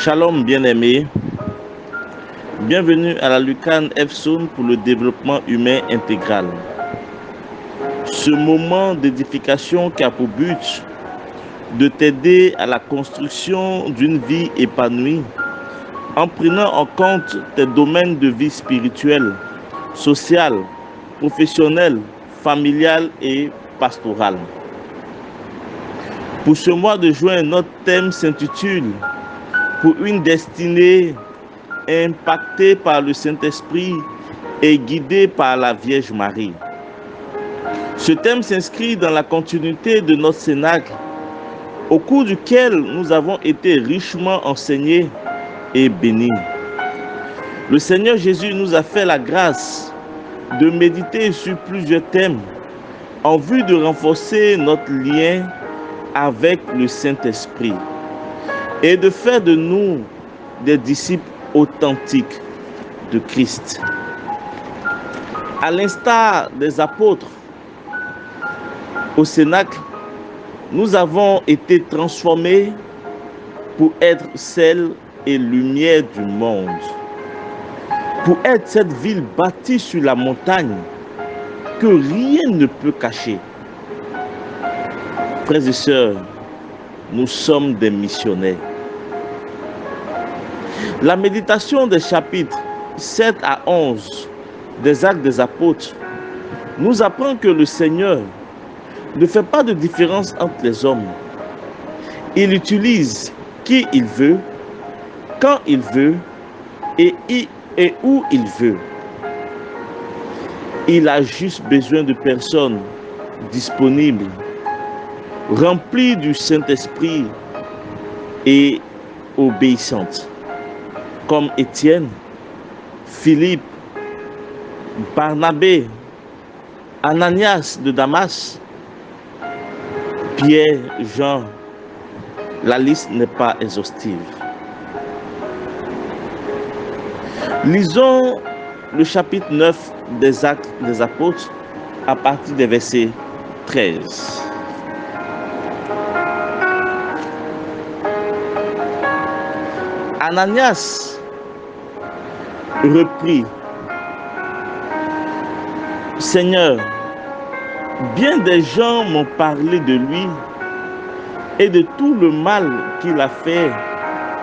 Shalom bien-aimés, bienvenue à la Lucan F-Zone pour le développement humain intégral. Ce moment d'édification qui a pour but de t'aider à la construction d'une vie épanouie en prenant en compte tes domaines de vie spirituelle, sociale, professionnelle, familiale et pastorale. Pour ce mois de juin, notre thème s'intitule « Pour une destinée impactée par le Saint-Esprit et guidée par la Vierge Marie ». Ce thème s'inscrit dans la continuité de notre cénacle, au cours duquel nous avons été richement enseignés et bénis. Le Seigneur Jésus nous a fait la grâce de méditer sur plusieurs thèmes en vue de renforcer notre lien avec le Saint-Esprit et de faire de nous des disciples authentiques de Christ. À l'instar des apôtres, au Cénacle, nous avons été transformés pour être sel et lumière du monde, pour être cette ville bâtie sur la montagne que rien ne peut cacher. Frères et sœurs, nous sommes des missionnaires. La méditation des chapitres 7 à 11 des Actes des Apôtres nous apprend que le Seigneur ne fait pas de différence entre les hommes. Il utilise qui il veut, quand il veut et où il veut. Il a juste besoin de personnes disponibles, remplies du Saint-Esprit et obéissantes, comme Étienne, Philippe, Barnabé, Ananias de Damas, Pierre, Jean. La liste n'est pas exhaustive. Lisons le chapitre 9 des Actes des Apôtres à partir des versets 13. Ananias reprit: « Seigneur, bien des gens m'ont parlé de lui et de tout le mal qu'il a fait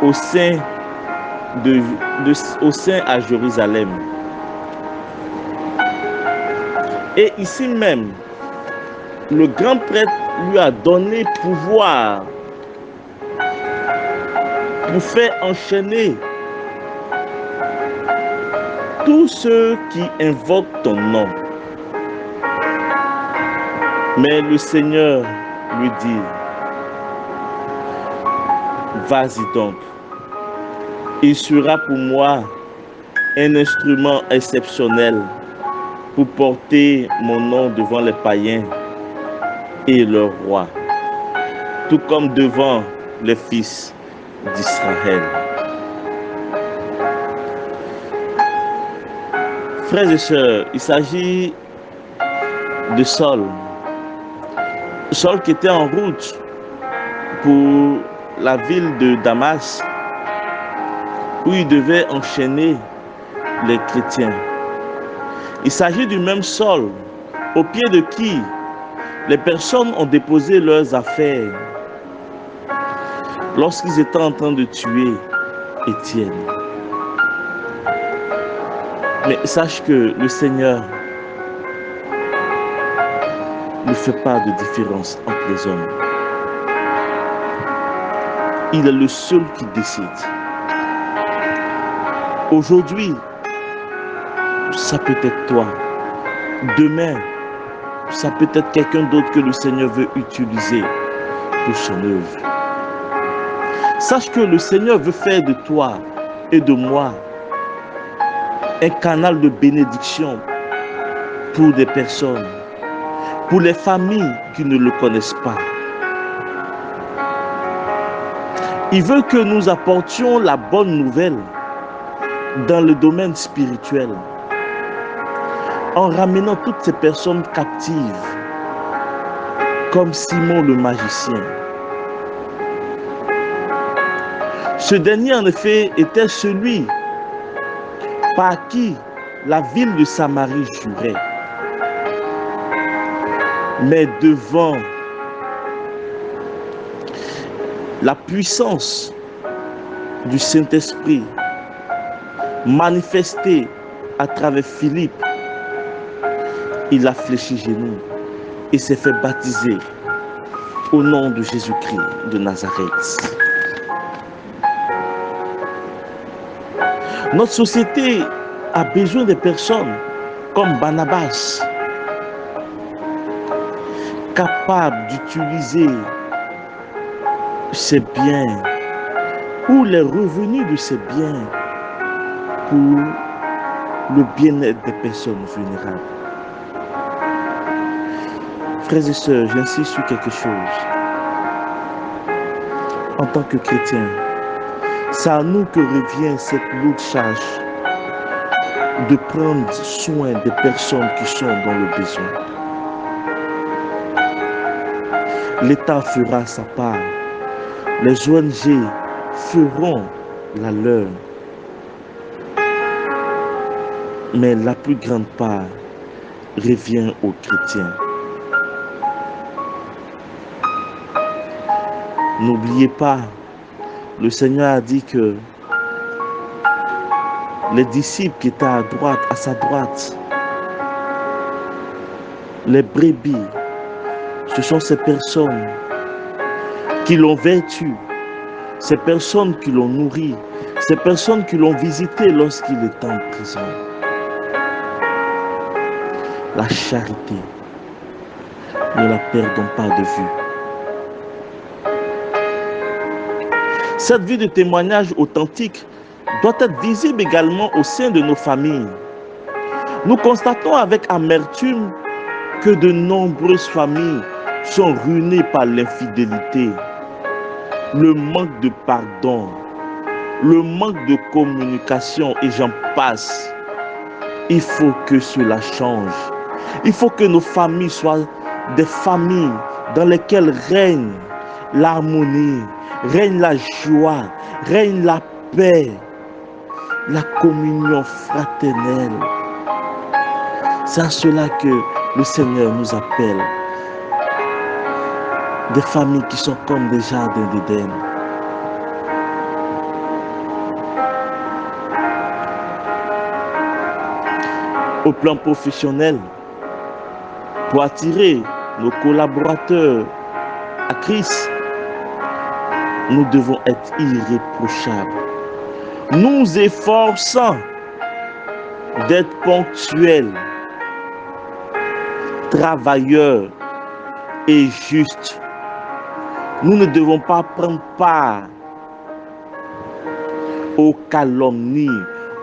au sein à Jérusalem. Et ici même, le grand prêtre lui a donné pouvoir pour faire enchaîner tous ceux qui invoquent ton nom. » Mais le Seigneur lui dit: « Vas-y donc, il sera pour moi un instrument exceptionnel pour porter mon nom devant les païens et leurs rois, tout comme devant les fils d'Israël. » Frères et sœurs, il s'agit de Saul. Saul qui était en route pour la ville de Damas, où il devait enchaîner les chrétiens. Il s'agit du même Saul, au pied de qui les personnes ont déposé leurs affaires lorsqu'ils étaient en train de tuer Étienne. Mais sache que le Seigneur ne fait pas de différence entre les hommes. Il est le seul qui décide. Aujourd'hui, ça peut être toi. Demain, ça peut être quelqu'un d'autre que le Seigneur veut utiliser pour son œuvre. Sache que le Seigneur veut faire de toi et de moi un canal de bénédiction pour des personnes, pour les familles qui ne le connaissent pas. Il veut que nous apportions la bonne nouvelle dans le domaine spirituel, en ramenant toutes ces personnes captives, comme Simon le magicien. Ce dernier, en effet, était celui par qui la ville de Samarie jurait. Mais devant la puissance du Saint-Esprit manifestée à travers Philippe, il a fléchi genoux et s'est fait baptiser au nom de Jésus-Christ de Nazareth. Notre société a besoin de personnes comme Barnabas, capables d'utiliser ses biens ou les revenus de ses biens pour le bien-être des personnes vulnérables. Frères et sœurs, j'insiste sur quelque chose. En tant que chrétiens, c'est à nous que revient cette lourde charge de prendre soin des personnes qui sont dans le besoin. L'État fera sa part. Les ONG feront la leur. Mais la plus grande part revient aux chrétiens. N'oubliez pas, le Seigneur a dit que les disciples qui étaient à sa droite, les brebis, ce sont ces personnes qui l'ont vêtu, ces personnes qui l'ont nourri, ces personnes qui l'ont visité lorsqu'il était en prison. La charité, ne la perdons pas de vue. Cette vie de témoignage authentique doit être visible également au sein de nos familles. Nous constatons avec amertume que de nombreuses familles sont ruinées par l'infidélité, le manque de pardon, le manque de communication et j'en passe. Il faut que cela change. Il faut que nos familles soient des familles dans lesquelles règne l'harmonie, règne la joie, règne la paix, la communion fraternelle. C'est à cela que le Seigneur nous appelle. Des familles qui sont comme des jardins d'Éden. Au plan professionnel, pour attirer nos collaborateurs à Christ, nous devons être irréprochables. Nous efforçons d'être ponctuels, travailleurs et justes. Nous ne devons pas prendre part aux calomnies,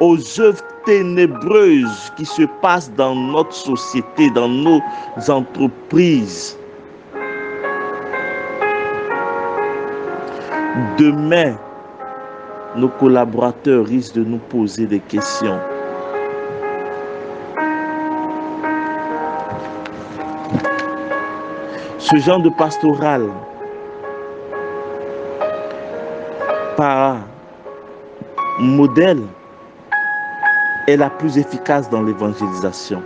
aux œuvres ténébreuses qui se passent dans notre société, dans nos entreprises. Demain, nos collaborateurs risquent de nous poser des questions. Ce genre de pastoral, par modèle, est la plus efficace dans l'évangélisation.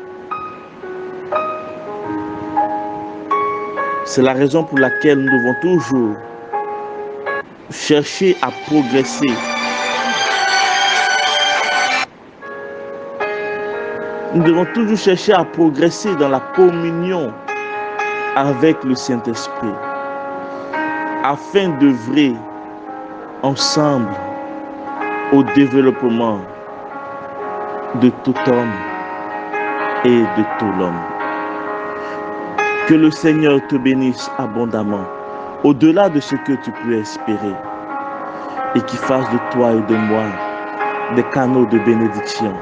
C'est la raison pour laquelle nous devons toujours chercher à progresser. Nous devons toujours chercher à progresser dans la communion avec le Saint-Esprit, afin d'œuvrer ensemble au développement de tout homme et de tout l'homme. Que le Seigneur te bénisse abondamment, au-delà de ce que tu peux espérer, et qu'il fasse de toi et de moi des canaux de bénédiction,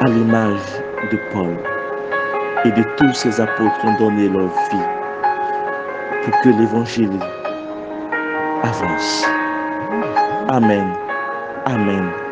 à l'image de Paul et de tous ces apôtres qui ont donné leur vie pour que l'évangile avance. Amen. Amen.